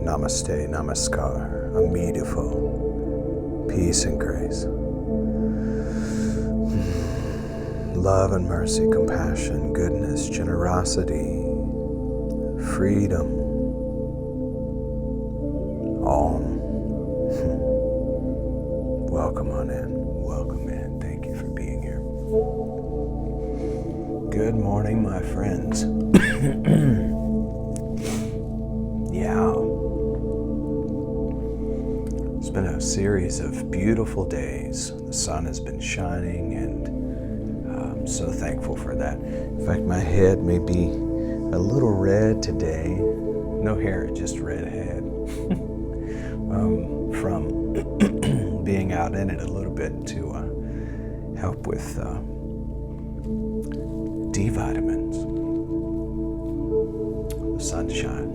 Namaste, Namaskar, Amitabha, peace and grace, love and mercy, compassion, goodness, generosity, freedom, Om. Welcome on in, welcome in. Thank you for being here. Good morning, my friends. Yeah. It's been a series of beautiful days. The sun has been shining, and I'm so thankful for that. In fact, my head may be a little red today. No hair, just red head. From being out in it a little bit to help with D vitamins, the sunshine.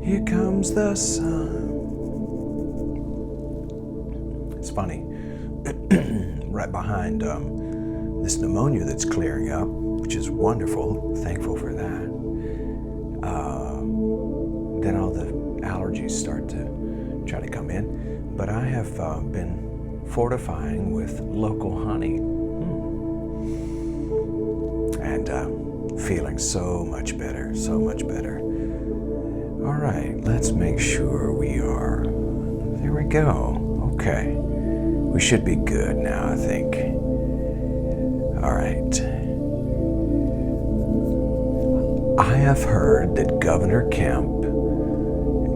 Here comes the sun. It's funny, right behind this pneumonia that's clearing up, which is wonderful, thankful for that. Then all the allergies start to try to come in, but I have been fortifying with local honey and feeling so much better, so much better. All right, let's make sure we are, there we go. Okay, we should be good now, I think. All right. I have heard that Governor Kemp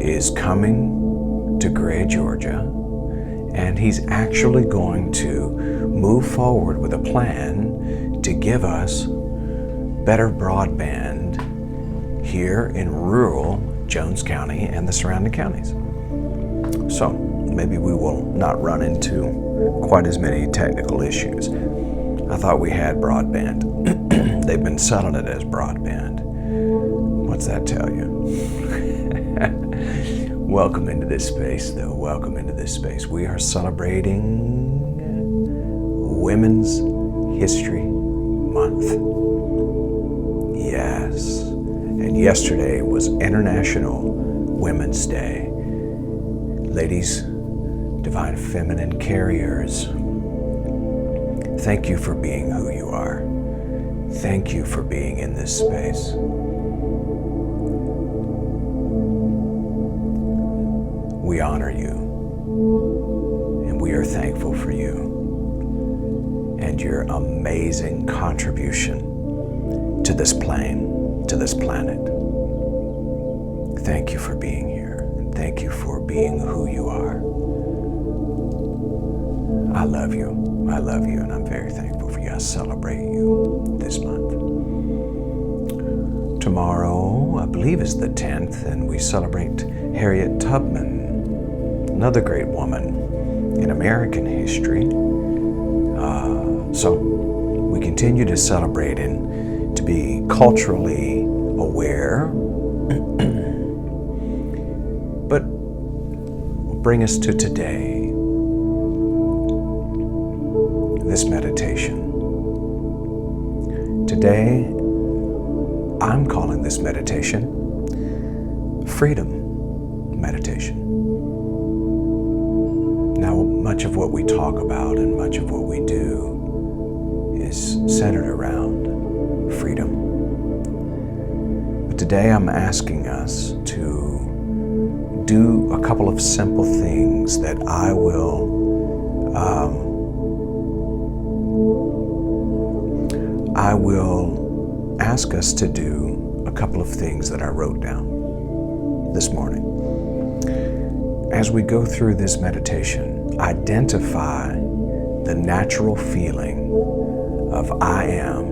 is coming to Gray, Georgia, and he's actually going to move forward with a plan to give us better broadband here in rural Jones County and the surrounding counties. So maybe we will not run into quite as many technical issues. I thought we had broadband. They've been selling it as broadband. What's that tell you? Welcome into this space, though. Welcome into this space. We are celebrating Women's History Month. Yes. And yesterday was International Women's Day. Ladies, divine feminine carriers, thank you for being who you are. Thank you for being in this space. We honor you, and we are thankful for you and your amazing contribution to this plane, to this planet. Thank you for being here, and thank you for being who you are. I love you, and I'm very thankful for you. I celebrate you this month. Tomorrow, I believe, is the 10th, and we celebrate Harriet Tubman, another great woman in American history. So we continue to celebrate and to be culturally aware, but bring us to today, this meditation. Today, I'm calling this meditation Freedom Meditation. Now, much of what we talk about and much of what we do is centered around freedom. But today I'm asking us to do a couple of simple things that I will ask us to do a couple of things that I wrote down this morning. As we go through this meditation, identify the natural feeling of I am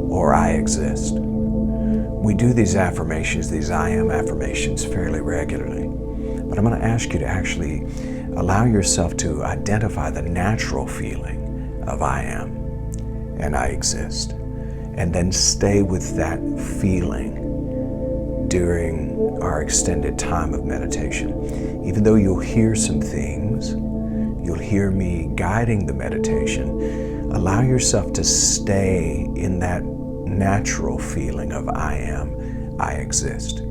or I exist. We do these affirmations, these I am affirmations fairly regularly, but I'm going to ask you to actually allow yourself to identify the natural feeling of I am and I exist, and then stay with that feeling during our extended time of meditation. Even though you'll hear some things, you'll hear me guiding the meditation, allow yourself to stay in that natural feeling of I am, I exist.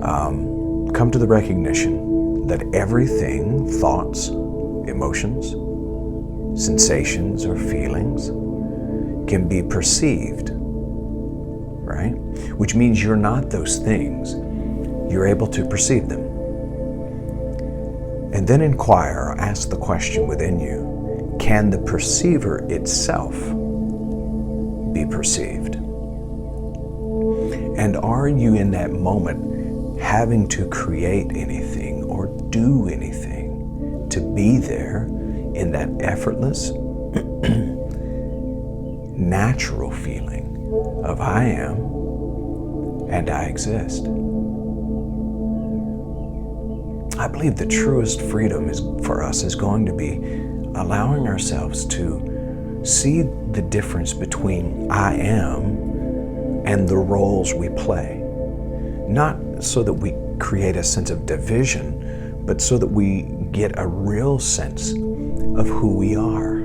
come to the recognition that everything, thoughts, emotions, sensations, or feelings can be perceived, right? Which means you're not those things. You're able to perceive them. And then inquire or ask the question within you, can the perceiver itself be perceived? And are you in that moment having to create anything or do anything to be there in that effortless, natural feeling of I am and I exist? I believe the truest freedom for us is going to be allowing ourselves to see the difference between I am and the roles we play. Not so that we create a sense of division, but so that we get a real sense of who we are.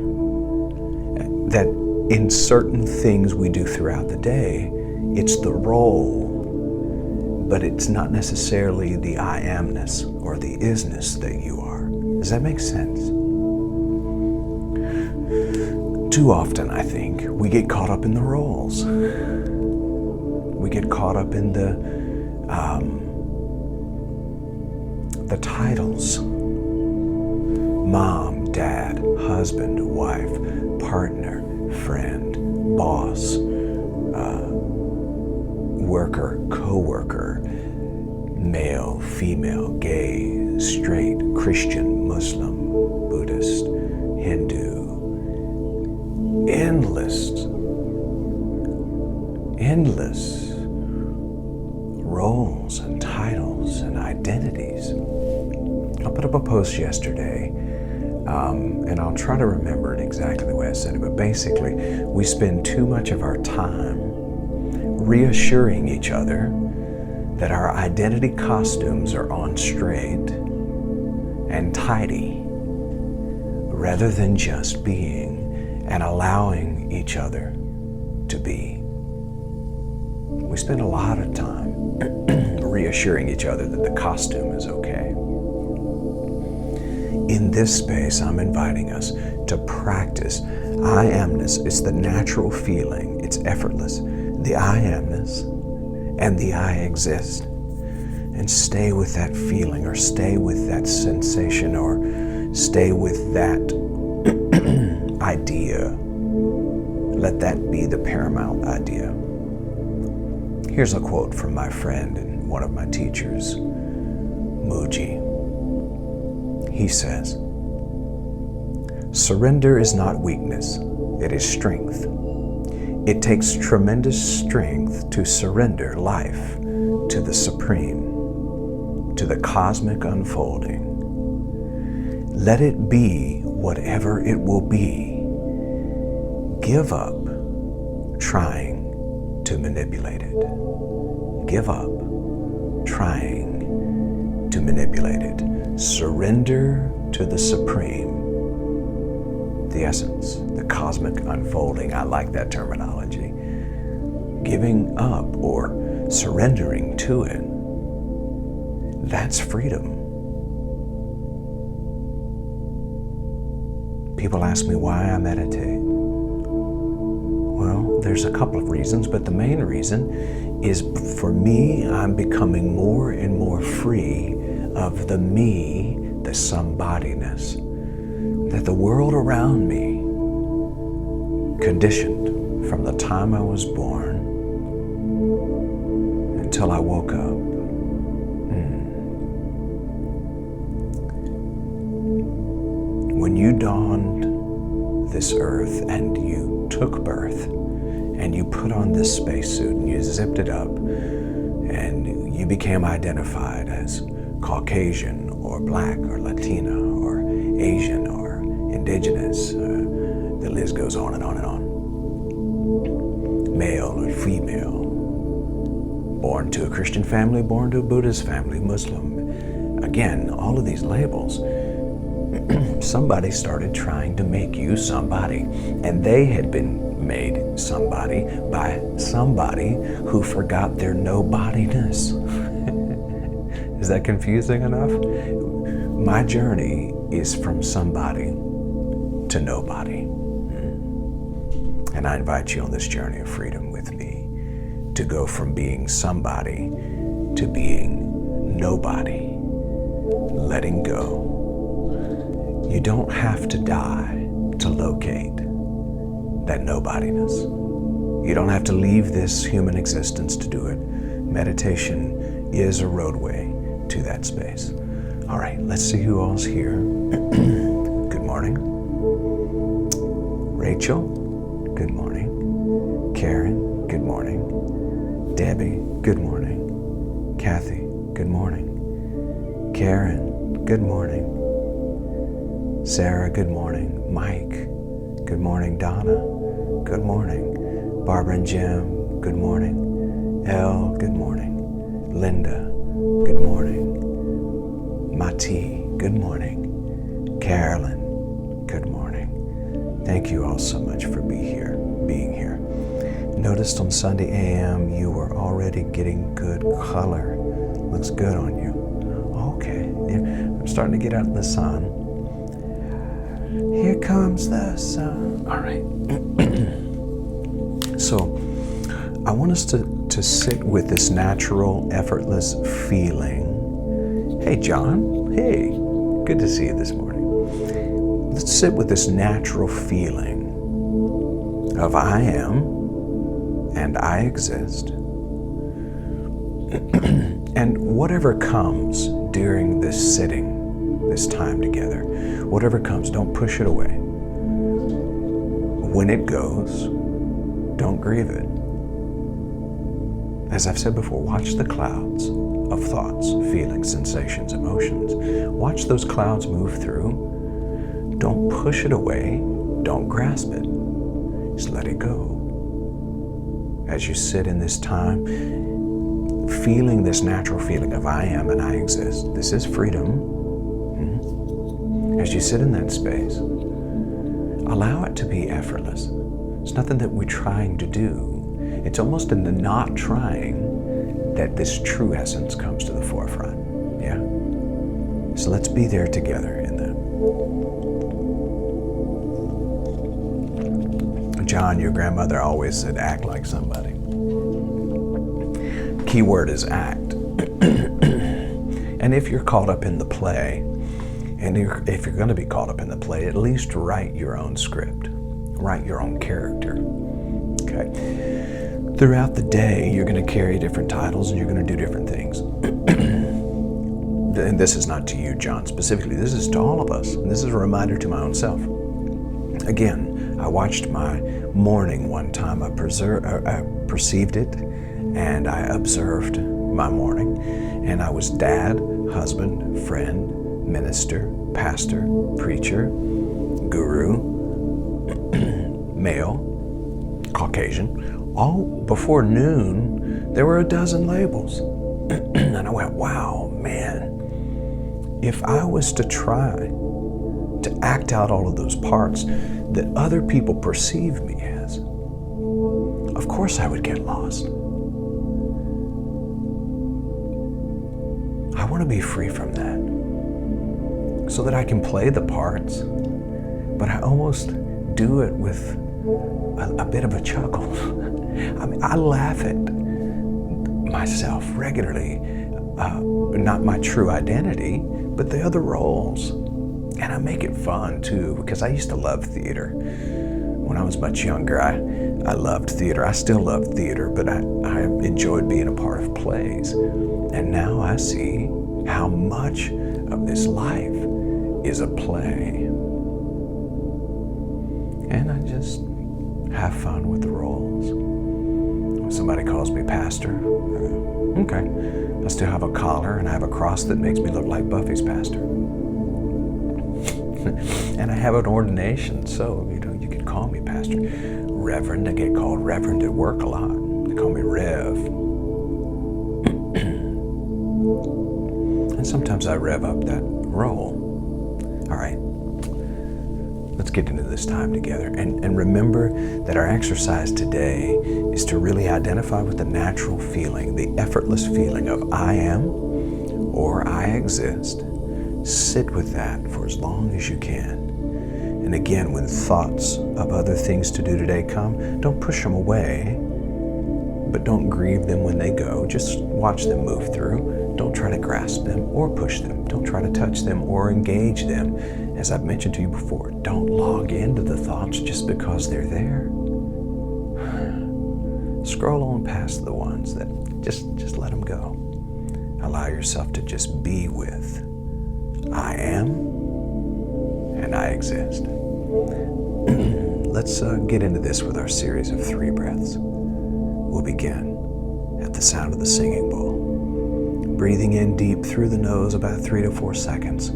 That in certain things we do throughout the day, it's the role, but it's not necessarily the I amness or the isness that you are. Does that make sense? Too often, I think, we get caught up in the roles. We get caught up in the titles. Mom, dad, husband, wife, partner, friend, boss, worker, co-worker, male, female, gay, straight, Christian, Muslim, Buddhist, Hindu. Endless roles and titles and identities. I put up a post yesterday, and I'll try to remember it exactly the way I said it, but basically, we spend too much of our time reassuring each other that our identity costumes are on straight and tidy, rather than just being and allowing each other to be. We spend a lot of time reassuring each other that the costume is okay. In this space, I'm inviting us to practice I amness. It's the natural feeling. It's effortless. The I amness and the I exist. And stay with that feeling, or stay with that sensation, or stay with that idea. Let that be the paramount idea. Here's a quote from my friend and one of my teachers, Mooji. He says, "Surrender is not weakness, it is strength. It takes tremendous strength to surrender life to the Supreme, to the cosmic unfolding. Let it be whatever it will be. Give up trying to manipulate it. Give up trying to manipulate it. Surrender to the Supreme, the essence, the cosmic unfolding." I like that terminology. Giving up or surrendering to it, that's freedom. People ask me why I meditate. Well, there's a couple of reasons, but the main reason is, for me, I'm becoming more and more free of the me, the somebodiness, that the world around me conditioned from the time I was born until I woke up. When you dawned this earth and you took birth and you put on this spacesuit and you zipped it up and you became identified as Caucasian or Black or Latina or Asian or Indigenous, the list goes on and on and on. Male or female, born to a Christian family, born to a Buddhist family, Muslim. Again, all of these labels, somebody started trying to make you somebody, and they had been made somebody by somebody who forgot their nobodiness. Is that confusing enough? My journey is from somebody to nobody. And I invite you on this journey of freedom with me to go from being somebody to being nobody, letting go. You don't have to die to locate that nobodiness. You don't have to leave this human existence to do it. Meditation is a roadway to that space. All right, let's see who all's here. Good morning. Rachel, good morning. Karen, good morning. Debbie, good morning. Kathy, good morning. Karen, good morning. Sarah, good morning. Mike, good morning. Donna, good morning. Barbara and Jim, good morning. Elle, good morning. Linda, good morning. Mati, good morning. Carolyn, good morning. Thank you all so much for being here. Noticed on Sunday AM you were already getting good color. Looks good on you. Okay, I'm starting to get out in the sun. Here comes the sun. All right. So I want us to sit with this natural, effortless feeling. Hey, John. Hey, good to see you this morning. Let's sit with this natural feeling of I am and I exist. And whatever comes during this sitting, this time together, whatever comes, don't push it away. When it goes, don't grieve it. As I've said before, watch the clouds of thoughts, feelings, sensations, emotions. Watch those clouds move through. Don't push it away. Don't grasp it. Just let it go. As you sit in this time, feeling this natural feeling of I am and I exist. This is freedom. As you sit in that space, allow it to be effortless. It's nothing that we're trying to do. It's almost in the not trying that this true essence comes to the forefront. Yeah? So let's be there together in that. John, your grandmother always said, act like somebody. Key word is act. And if you're caught up in the play, and if you're going to be caught up in the play, at least write your own script. Write your own character. Okay? Throughout the day, you're going to carry different titles and you're going to do different things. And this is not to you, John, specifically. This is to all of us. And this is a reminder to my own self. Again, I watched my morning one time. I perceived it and I observed my morning. And I was dad, husband, friend, minister, pastor, preacher, guru, male, Caucasian. All before noon, there were a dozen labels. And I went, wow, man, if I was to try to act out all of those parts that other people perceive me as, of course I would get lost. I want to be free from that, so that I can play the parts, but I almost do it with a bit of a chuckle. I mean, I laugh at myself regularly, not my true identity, but the other roles. And I make it fun too, because I used to love theater. When I was much younger, I loved theater. I still love theater, but I enjoyed being a part of plays. And now I see how much of this life is a play. And I just have fun with the roles. When somebody calls me pastor, okay. I still have a collar and I have a cross that makes me look like Buffy's pastor. And I have an ordination, so you could call me pastor. Reverend, I get called reverend at work a lot. They call me Rev. And sometimes I rev up that role. All right, let's get into this time together. And remember that our exercise today is to really identify with the natural feeling, the effortless feeling of I am or I exist. Sit with that for as long as you can. And again, when thoughts of other things to do today come, don't push them away, but don't grieve them when they go. Just watch them move through. Don't try to grasp them or push them. Don't try to touch them or engage them. As I've mentioned to you before, don't log into the thoughts just because they're there. Scroll on past the ones that just let them go. Allow yourself to just be with I am and I exist. Let's get into this with our series of 3 breaths. We'll begin at the sound of the singing bowl. Breathing in deep through the nose about 3 to 4 seconds,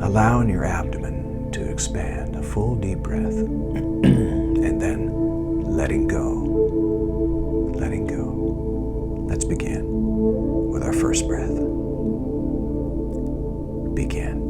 allowing your abdomen to expand, a full deep breath, and then letting go. Letting go. Let's begin with our first breath. Begin.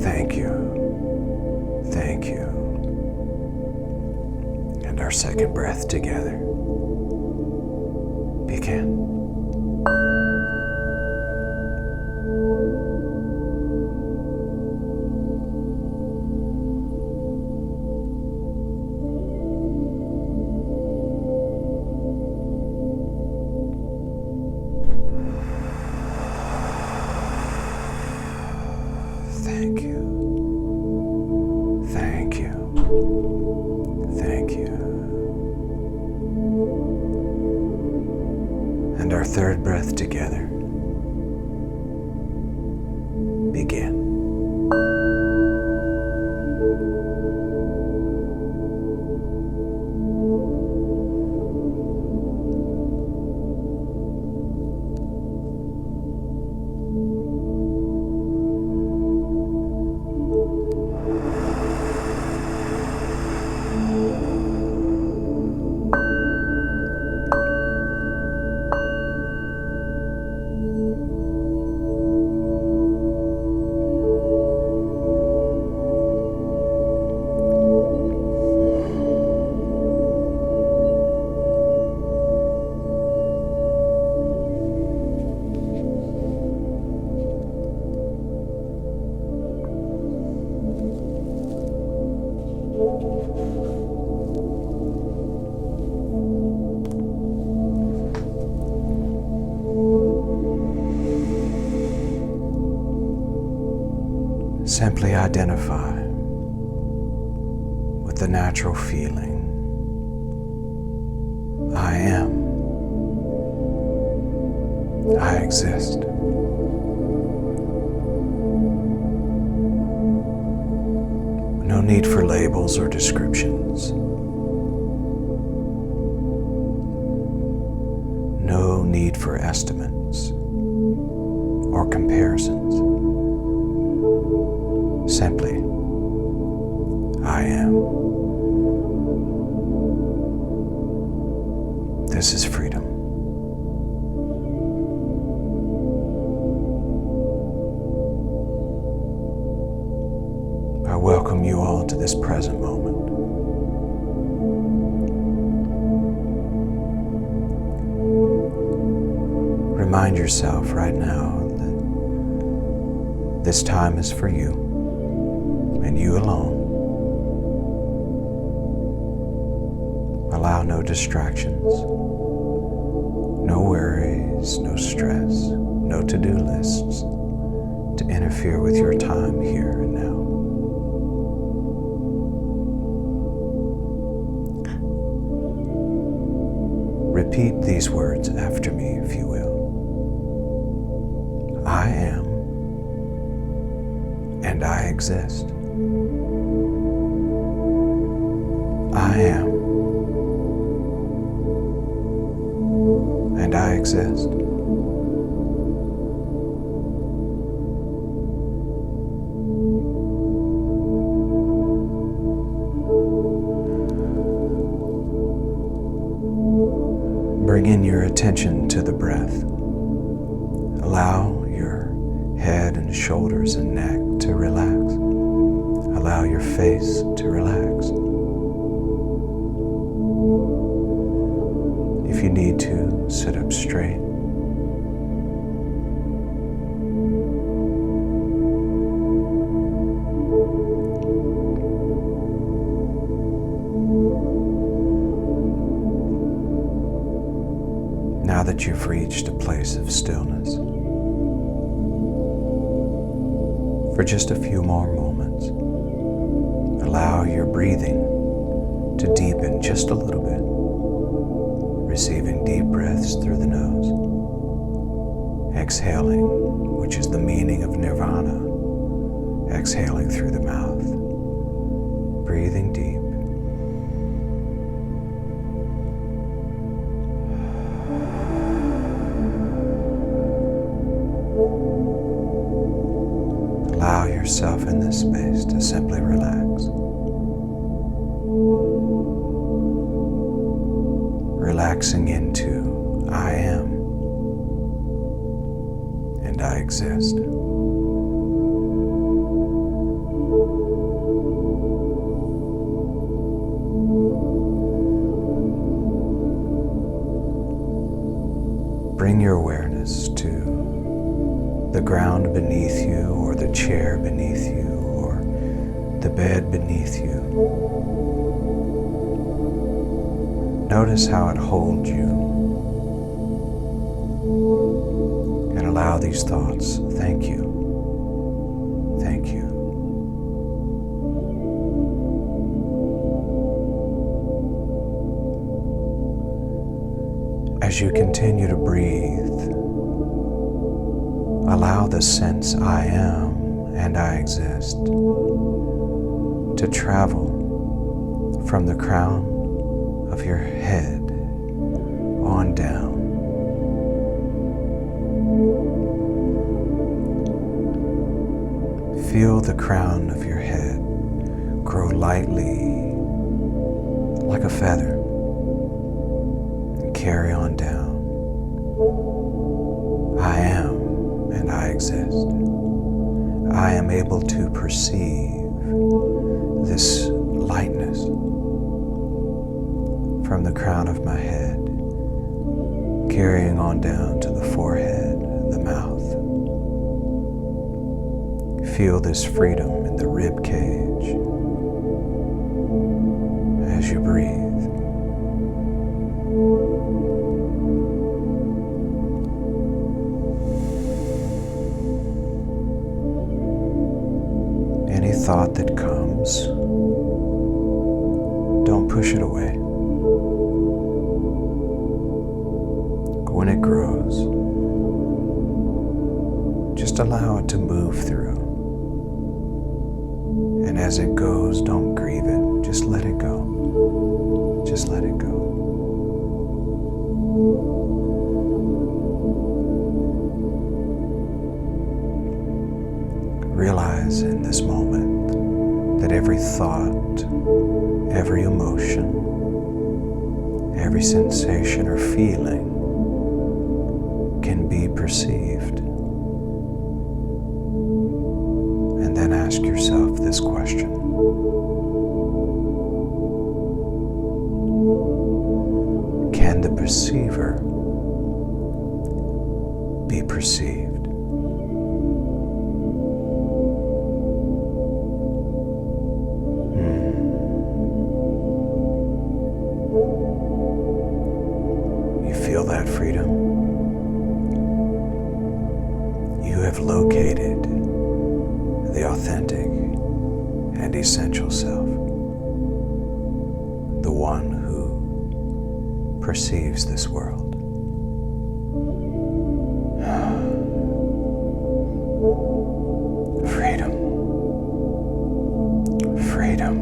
Thank you. Thank you. And our second breath together. Begin. Thank you. Thank you. Thank you. And our third breath together. Begin. Simply identify with the natural feeling. I am. I exist. No need for labels or descriptions. No need for estimates or comparisons. Simply, I am. This is freedom. I welcome you all to this present moment. Remind yourself right now that this time is for you and you alone. Allow no distractions, no worries, no stress, no to-do lists to interfere with your time here and now. Repeat these words after me, if you will. I am, and I exist. I am, and I exist. Bring in your attention to the breath. Allow your head and shoulders and neck to relax. Allow your face to relax. If you need to, sit up straight. Now that you've reached a place of stillness, for just a few more moments, allow your breathing to deepen just a little bit, receiving deep breaths through the nose, exhaling, which is the meaning of nirvana, exhaling through the mouth, breathing deep. Allow yourself in this space to simply relax. Relaxing into I am and I exist. Bring your awareness to the ground beneath you, or the chair beneath you, or the bed beneath you. Notice how it holds you, and allow these thoughts. Thank you. Thank you. As you continue to breathe, allow the sense I am and I exist to travel from the crown of your head on down. Feel the crown of your head grow lightly like a feather and carry on down. I am and I exist. I am able to perceive this lightness from the crown of my head, carrying on down to the forehead, the mouth. Feel this freedom in the rib cage as you breathe. Any thought that comes, don't push it away. When it grows, just allow it to move through. And as it goes, don't grieve it. Just let it go. Just let it go. Realize in this moment that every thought, every emotion, every sensation or feeling can be perceived. And then ask yourself this question. Can the perceiver be perceived? You feel that freedom? You have located the authentic and essential self, the one who perceives this world. Freedom. Freedom.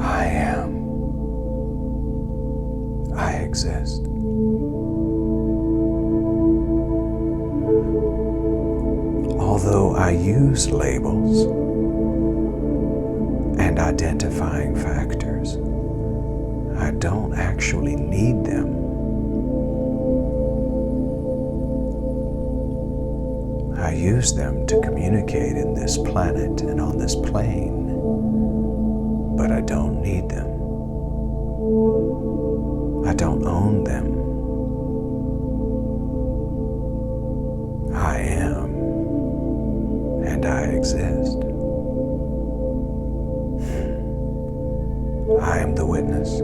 I am. I exist. Although I use labels and I identifying factors. I don't actually need them. I use them to communicate in this planet and on this plane, but I don't need them. I don't own them. I am, and I exist. I am the witness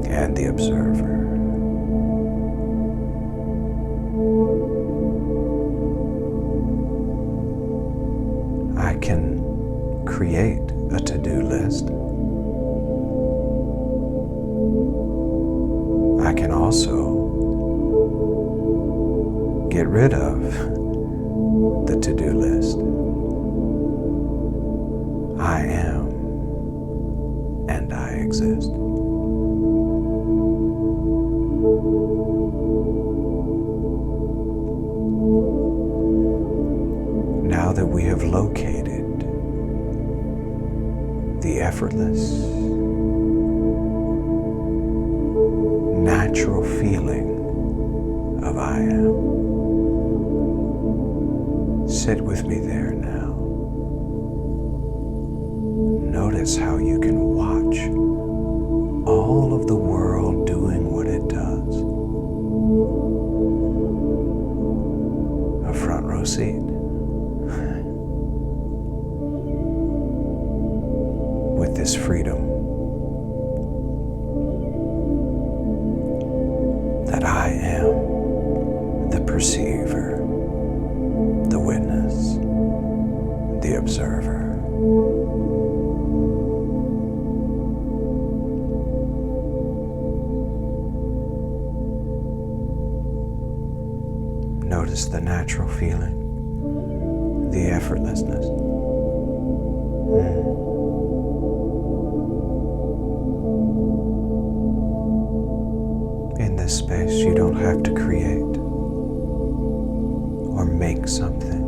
and the observer. I can create a to-do list. I can also get rid of the to-do list. I am, and I exist. Now that we have located the effortless, natural feeling of I am, sit with me there now. Notice how you can watch all of the world doing what it does. A front row seat. With this freedom that I am the perceiver, the witness, the observer. Notice the natural feeling, the effortlessness. In this space, you don't have to create or make something.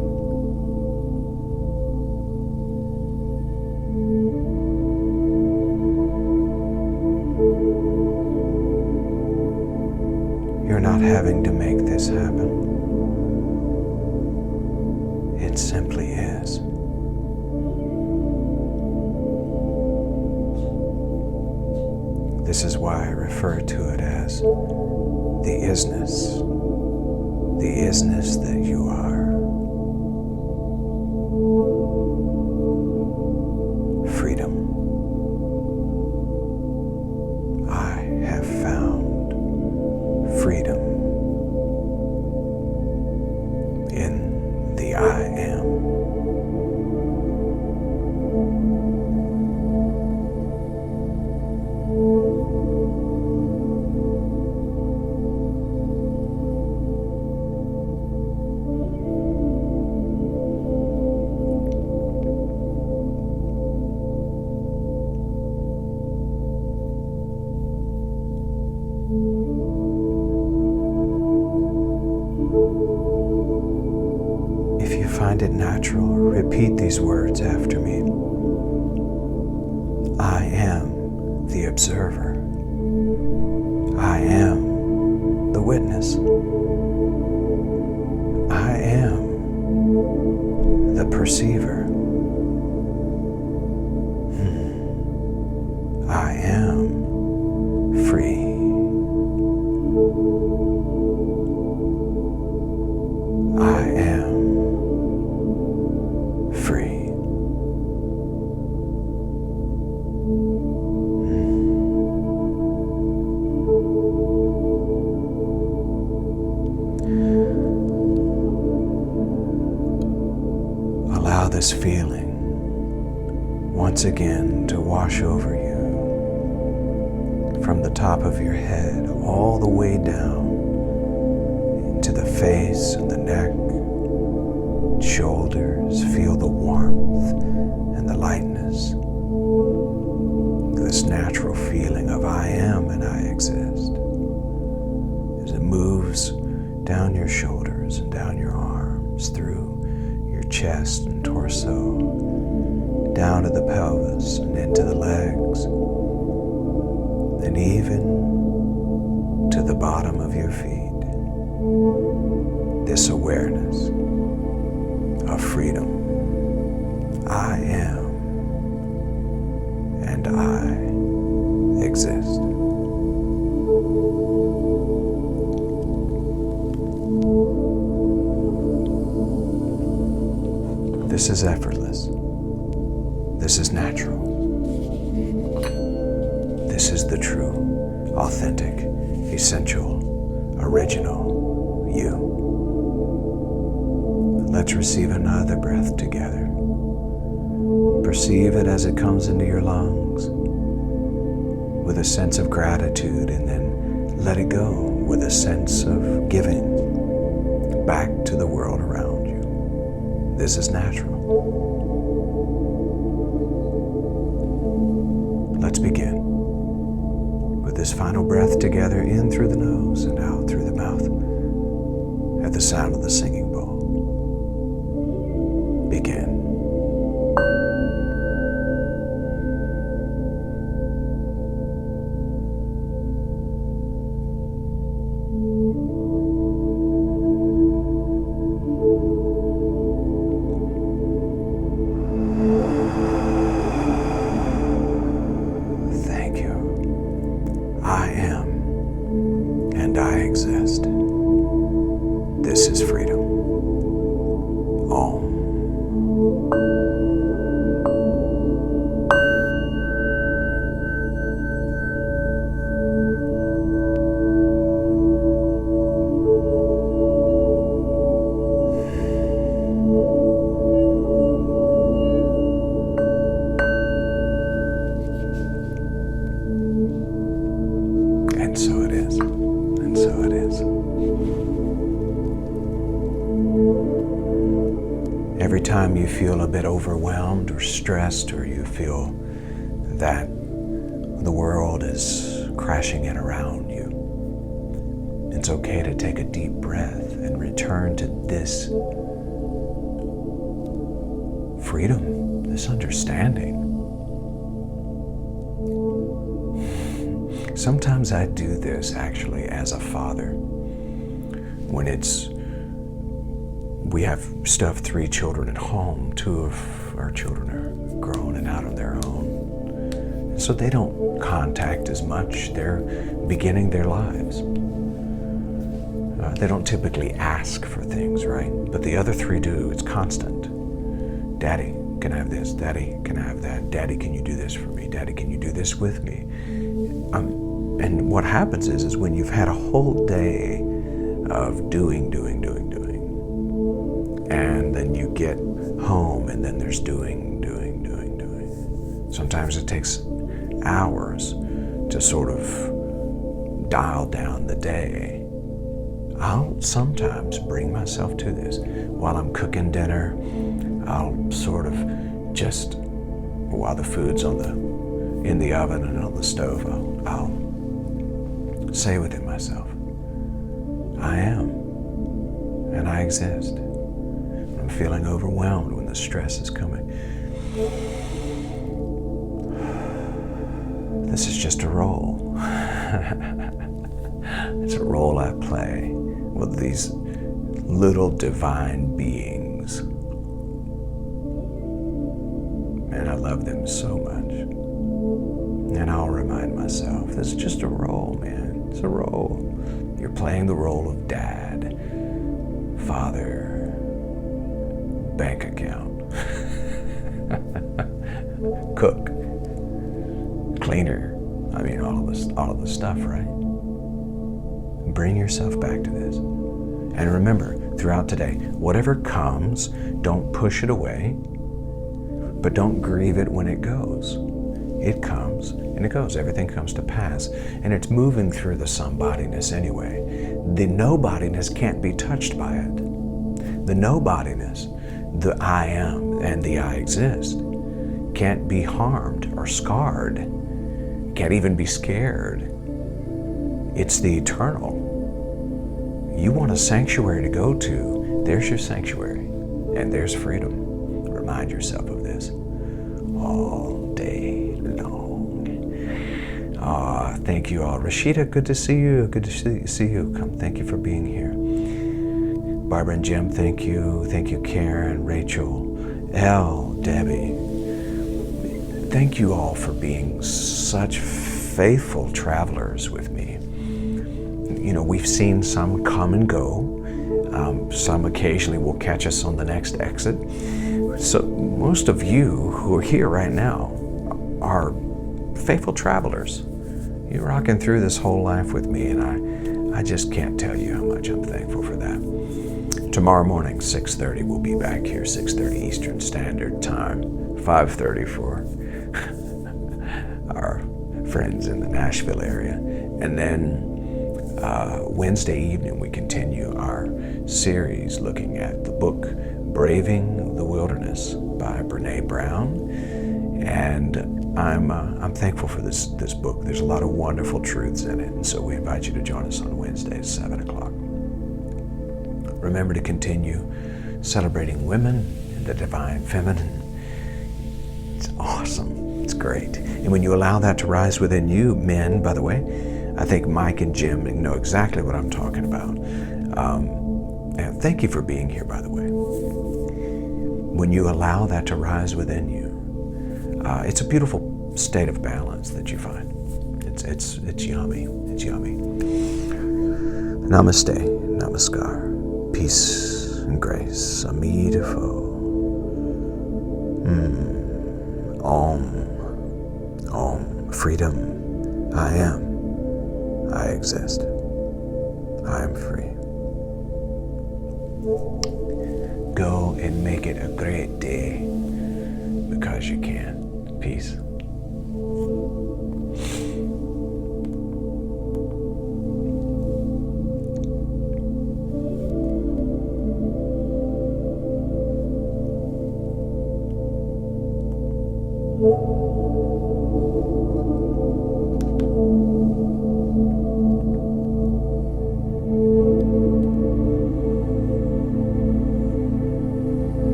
You're not having to make this happen. It simply is. This is why I refer to it as the isness that you are. Freedom. I have found freedom in the I am. If you find it natural, repeat these words after me. I am the observer. I am the witness. I am the perceiver. I am free. I am free. Allow this feeling once again to wash over you from the top of your head all the way down into the face and the neck, shoulders. Feel the warmth and the lightness, this natural feeling of I am and I exist, as it moves down your shoulders and down your arms, through your chest and torso, down to the pelvis and into the legs, and even to the bottom of your feet. This awareness of freedom. I am, and I exist. This is effortless. This is natural. This is the true, authentic, essential, original you. Let's receive another breath together. Perceive it as it comes into your lungs with a sense of gratitude, and then let it go with a sense of giving back to the world around you. This is natural. Let's begin with this final breath together, in through the nose and out through the mouth at the sound of the singing bowl. Begin. I am, and I exist. This is freedom. Om. And so it is. And so it is. Every time you feel a bit overwhelmed or stressed, or you feel that the world is crashing in around you, it's okay to take a deep breath and return to this freedom, this understanding. Sometimes I do this actually as a father. When we have 3 children at home. 2 of our children are grown and out on their own. So they don't contact as much. They're beginning their lives. They don't typically ask for things, right? But the other 3 do. It's constant. Daddy, can I have this? Daddy, can I have that? Daddy, can you do this for me? Daddy, can you do this with me? And what happens is when you've had a whole day of doing, and then you get home and then there's doing. Sometimes it takes hours to sort of dial down the day. I'll sometimes bring myself to this. While I'm cooking dinner, I'll sort of just, while the food's in the oven and on the stove, I'll say within myself, I am, and I exist. I'm feeling overwhelmed when the stress is coming. This is just a role. It's a role I play with these little divine beings. And I love them so much. And I'll remind myself, this is just a role, man. It's a role. You're playing the role of dad, father, bank account, cook, cleaner. I mean, all of the stuff, right? Bring yourself back to this. And remember, throughout today, whatever comes, don't push it away, but don't grieve it when it goes. It comes and it goes. Everything comes to pass. And it's moving through the somebodiness anyway. The nobodiness can't be touched by it. The nobodiness, the I am and the I exist, can't be harmed or scarred, can't even be scared. It's the eternal. You want a sanctuary to go to, there's your sanctuary, and there's freedom. Remind yourself of this. all day long. Thank you all. Rashida, good to see you. Good to see you. Come, thank you for being here. Barbara and Jim, thank you. Thank you, Karen, Rachel, Elle, Debbie. Thank you all for being such faithful travelers with me. You know, we've seen some come and go. Some occasionally will catch us on the next exit. So most of you who are here right now are faithful travelers. You're rocking through this whole life with me, and I just can't tell you how much I'm thankful for that. Tomorrow morning, 6:30, we'll be back here, 6:30 Eastern Standard Time, 5:30 for our friends in the Nashville area. And then Wednesday evening, we continue our series looking at the book Braving the Wilderness by Brené Brown. And I'm thankful for this book. There's a lot of wonderful truths in it, and so we invite you to join us on Wednesday at 7 o'clock. Remember to continue celebrating women and the divine feminine. It's awesome. It's great. And when you allow that to rise within you, men, by the way, I think Mike and Jim know exactly what I'm talking about. And thank you for being here, by the way. When you allow that to rise within you, it's a beautiful state of balance that you find. It's yummy. It's yummy. Namaste, namaskar, peace and grace, Amidafo. Om, freedom. I am. I exist. I am free. Go and make it a great day because you can. Peace.